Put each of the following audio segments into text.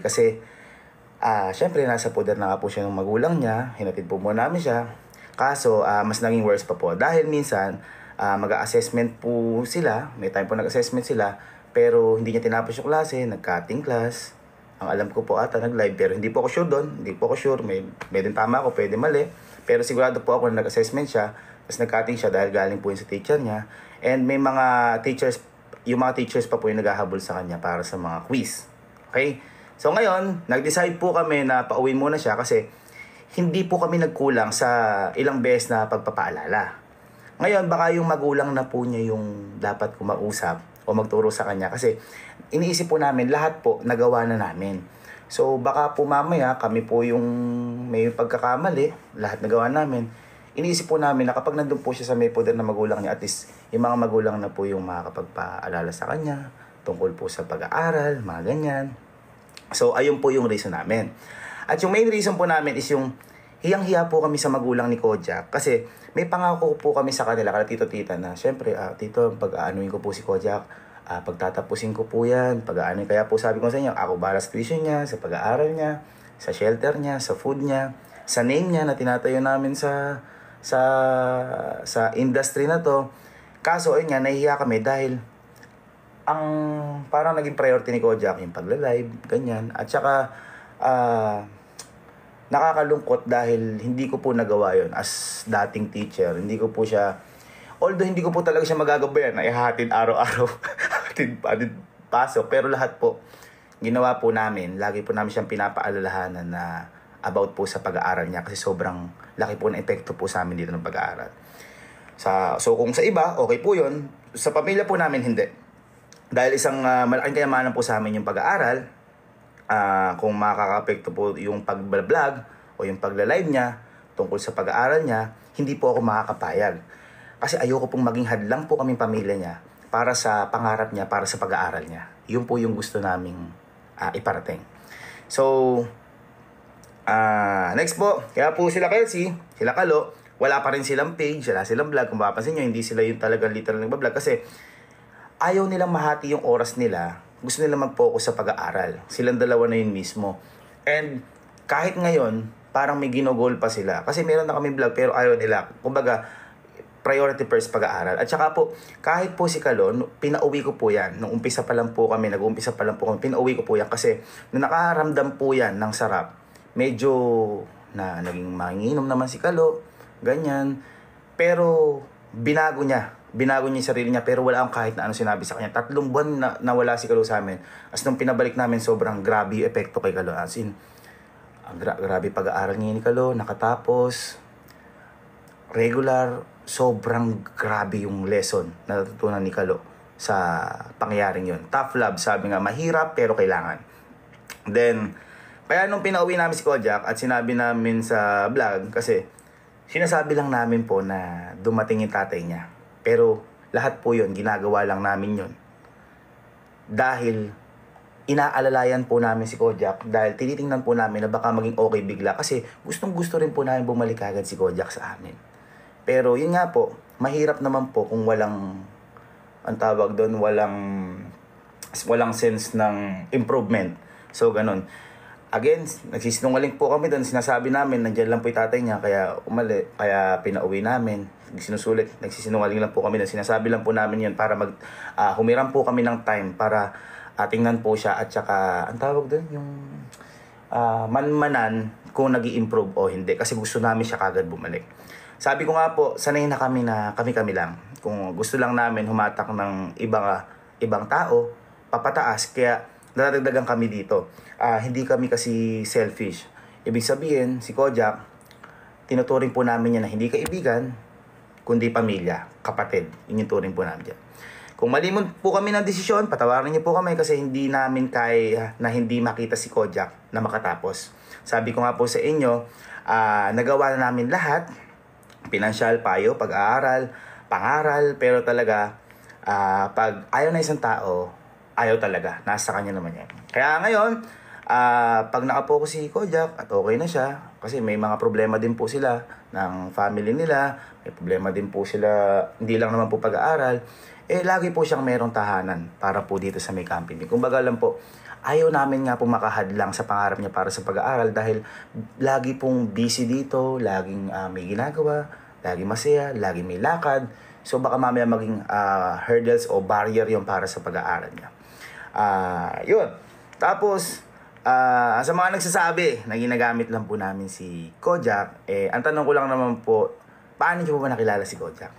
kasi syempre nasa poder na nga po siya ng magulang niya, hinatid po muna namin siya. Kaso mas naging worse pa po dahil minsan mag-assessment po sila, may time po nag-assessment sila, pero hindi niya tinapos yung klase, nag-cutting class. Ang alam ko po ata nag-live, pero hindi po ako sure doon, hindi po ako sure, may din tama ako, pwede mali. Pero sigurado po ako na nag-assessment siya, tapos nag-cutting siya dahil galing po yun sa teacher niya. And may mga teachers, yung mga teachers pa po yung naghahabol sa kanya para sa mga quiz. Okay? So ngayon, nag-decide po kami na pauwiin muna siya kasi hindi po kami nagkulang sa ilang beses na pagpapaalala. Ngayon, baka yung magulang na po niya yung dapat kumausap o magturo sa kanya kasi iniisip po namin lahat po nagawa na namin. So baka po mamaya kami po yung may pagkakamali, lahat nagawa namin. Iniisip po namin na kapag nandun po siya sa may poder na magulang niya, at least yung mga magulang na po yung makakapagpaalala sa kanya tungkol po sa pag-aaral, mga ganyan. So ayun po yung reason namin. At yung main reason po namin is yung hiyang-hiya po kami sa magulang ni Kojak kasi may pangako po kami sa kanila, kala tito-tita na syempre, tito, pag-aanuin ko po si Kojak, pagtatapusin ko po yan, pag-aanuin. Kaya po sabi ko sa inyo, ako bala sa tuition niya, sa pag-aaral niya, sa shelter niya, sa food niya, sa name niya na tinatayo namin sa industry na to. Kaso ayun nga, nahihiya kami dahil ang parang naging priority ni Kojak yung pagla-live, ganyan. At saka nakakalungkot dahil hindi ko po nagawa yon as dating teacher. Hindi ko po siya, although hindi ko po talaga siya magagabayan na ihatid araw-araw, hatid pasok. Pero lahat po, ginawa po namin, lagi po namin siyang pinapaalalahanan na about po sa pag-aaral niya kasi sobrang laki po ng epekto po sa amin dito ng pag-aaral. So kung sa iba, okay po yun. Sa pamilya po namin, hindi. Dahil isang malaking kayamanan po sa amin yung pag-aaral, kung makaka-apekto po yung pag-vlog o yung pagla-live niya tungkol sa pag-aaral niya, hindi po ako makakapayag. Kasi ayoko pong maging hadlang po kaming pamilya niya para sa pangarap niya, para sa pag-aaral niya. Yun po yung gusto naming iparating. So, next po, kaya po sila Kelsey, sila Kalo, wala pa rin silang page, wala silang vlog. Kung mapapansin nyo, hindi sila yung talagang literal nagbablog kasi ayaw nilang mahati yung oras nila. Gusto nila mag-focus sa pag-aaral. Silang dalawa na yun mismo. And kahit ngayon, parang may ginogol pa sila. Kasi meron na kami vlog pero ayaw nila. Kumbaga, priority first pag-aaral. At saka po, kahit po si Kalon, pinauwi ko po yan. Nung umpisa pa lang po kami, nag-umpisa pa lang po kami, pinauwi ko po yan. Kasi nung nakaramdam po yan ng sarap, medyo na naging manginginom naman si Kalo, ganyan. Pero binago niya yung sarili niya, pero wala akong kahit na ano sinabi sa kanya. 3 buwan na nawala si Kalo sa amin. As nung pinabalik namin, sobrang grabe yung epekto kay Kalo. As in, grabe pag-aaral niya ni Kalo, nakatapos, regular, sobrang grabe yung lesson na natutunan ni Kalo sa pangyayaring yun. Tough love, sabi nga, mahirap pero kailangan. Then, kaya nung pinauwi namin si Kojak at sinabi namin sa vlog, kasi sinasabi lang namin po na dumating yung tatay niya. Pero lahat po yun, ginagawa lang namin yun. Dahil inaalalayan po namin si Kojak, dahil tinitingnan po namin na baka maging okay bigla. Kasi gustong gusto rin po namin bumalik agad si Kojak sa amin. Pero yun nga po, mahirap naman po kung walang, ang tawag doon, walang sense ng improvement. So ganun. Again, nagsisinungaling po kami doon. Sinasabi namin, nandiyan lang po yung tatay niya, kaya kaya pinauwi namin. Sinusulit, nagsisinungaling lang po kami doon. Sinasabi lang po namin yun para humiram po kami ng time para tingnan po siya at saka, ang tawag doon, yung manmanan kung nag-i-improve o hindi. Kasi gusto namin siya kagad bumalik. Sabi ko nga po, sanay na kami lang. Kung gusto lang namin humatak ng ibang tao, papataas. Kaya nadadagdagan kami dito. Hindi kami kasi selfish. Ibig sabihin, si Kojak, tinuturing po namin yan na hindi kaibigan, kundi pamilya, kapatid. Yun yung turing po namin dyan. Kung mali po kami ng desisyon, patawarin niyo po kami kasi hindi namin kaya na hindi makita si Kojak na makatapos. Sabi ko nga po sa inyo, nagawa na namin lahat. Pinansyal, payo, pag-aaral, pangaral, pero talaga, pag ayaw na isang tao, ayaw talaga. Nasa kanya naman yan. Kaya ngayon, pag nakapokus si Kojak at okay na siya, kasi may mga problema din po sila ng family nila, may problema din po sila, hindi lang naman po pag-aaral, lagi po siyang merong tahanan para po dito sa may camping. Kumbaga lang po, ayaw namin nga po makahadlang sa pangarap niya para sa pag-aaral dahil lagi pong busy dito, laging may ginagawa, lagi masaya, lagi may lakad. So baka mamaya maging hurdles o barrier yung para sa pag-aaral niya. Yun. Tapos, sa mga nagsasabi na ginagamit lang po namin si Kojak, ang tanong ko lang naman po, paano niyo po ba nakilala si Kojak?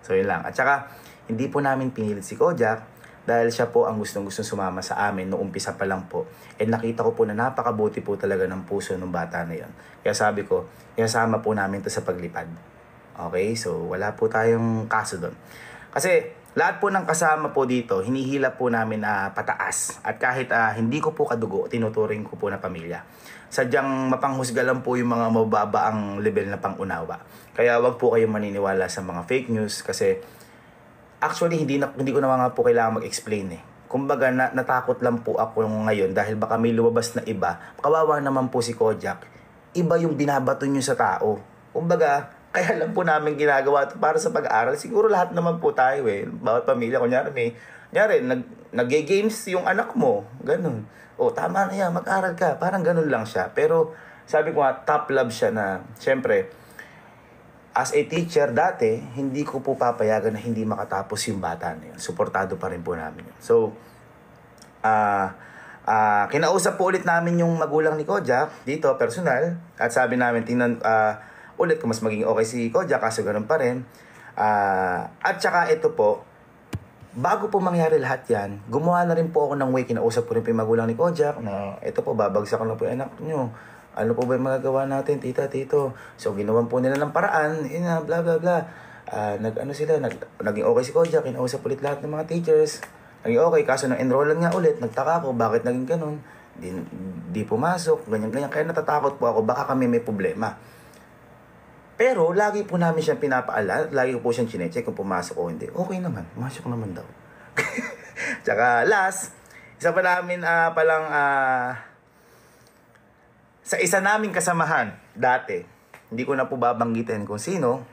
So yun lang. At saka, hindi po namin pinilit si Kojak dahil siya po ang gustong-gustong sumama sa amin noong umpisa pa lang po. And nakita ko po na napakabuti po talaga ng puso ng bata na yun. Kaya sabi ko, kasama po namin to sa paglipad. Okay? So, wala po tayong kaso doon. Kasi, lahat po ng kasama po dito, hinihila po namin pataas. At kahit hindi ko po kadugo, tinuturing ko po na pamilya. Sadyang mapanghusga lang po yung mga mababa ang level na pangunawa. Kaya wag po kayong maniniwala sa mga fake news kasi actually hindi ko na nga po kailangan mag-explain eh. Kumbaga natakot lang po ako ngayon dahil baka may lumabas na iba. Kawawa naman po si Kojak. Iba yung binabato nyo sa tao. Kumbaga, kaya lang po namin ginagawa ito para sa pag-aaral. Siguro lahat naman po tayo eh. Bawat pamilya, kunyari nag-games yung anak mo. Ganun. O, tama na yan, mag-aral ka. Parang ganun lang siya. Pero, sabi ko nga, top love siya na, syempre, as a teacher dati, hindi ko po papayagan na hindi makatapos yung bata na yun. Suportado pa rin po namin yun. So, kinausap po ulit namin yung magulang ni Kojak dito, personal. At sabi namin, tingnan, ulit kung mas maging okay si Kojak, kaso ganun pa rin. At saka ito po, bago po mangyari lahat yan, gumawa na rin po ako ng way, kinausap po rin po yung magulang ni Kojak na ito po, babagsak na po yung anak nyo. Ano po ba yung magagawa natin, tita, tito? So, ginawan po nila ng paraan, bla bla bla. Naging okay si Kojak, kinausap ulit lahat ng mga teachers. Naging okay, kaso nang enrollan nga ulit, nagtaka ako, bakit naging ganun? Di pumasok, ganyan-ganyan. Kaya natatakot po ako, baka kami may problema. Pero, lagi po namin siyang pinapaalala, lagi ko po siyang chinecheck kung pumasok o hindi. Okay naman, pumasok naman daw. Tsaka, last, isa pa namin sa isa naming kasamahan dati, hindi ko na po babanggitin kung sino,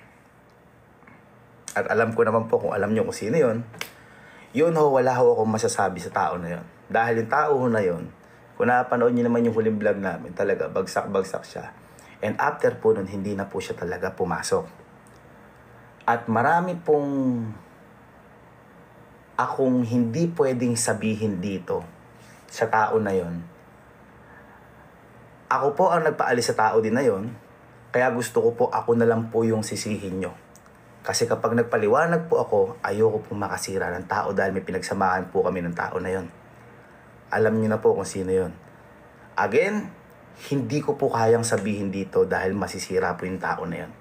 at alam ko naman po kung alam nyo kung sino yun wala ho akong masasabi sa tao na yun. Dahil yung tao na yun, kung napanood nyo naman yung huling vlog namin, talaga, bagsak-bagsak siya. And after po nun, hindi na po siya talaga pumasok. At marami pong akong hindi pwedeng sabihin dito sa tao na yon. Ako po ang nagpaalis sa tao din na yon, kaya gusto ko po ako na lang po yung sisihin nyo. Kasi kapag nagpaliwanag po ako, ayoko po makasira ng tao dahil may pinagsamahan po kami ng tao na yon. Alam nyo na po kung sino yon. Again, hindi ko po kayang sabihin dito dahil masisira po yung tao na yon.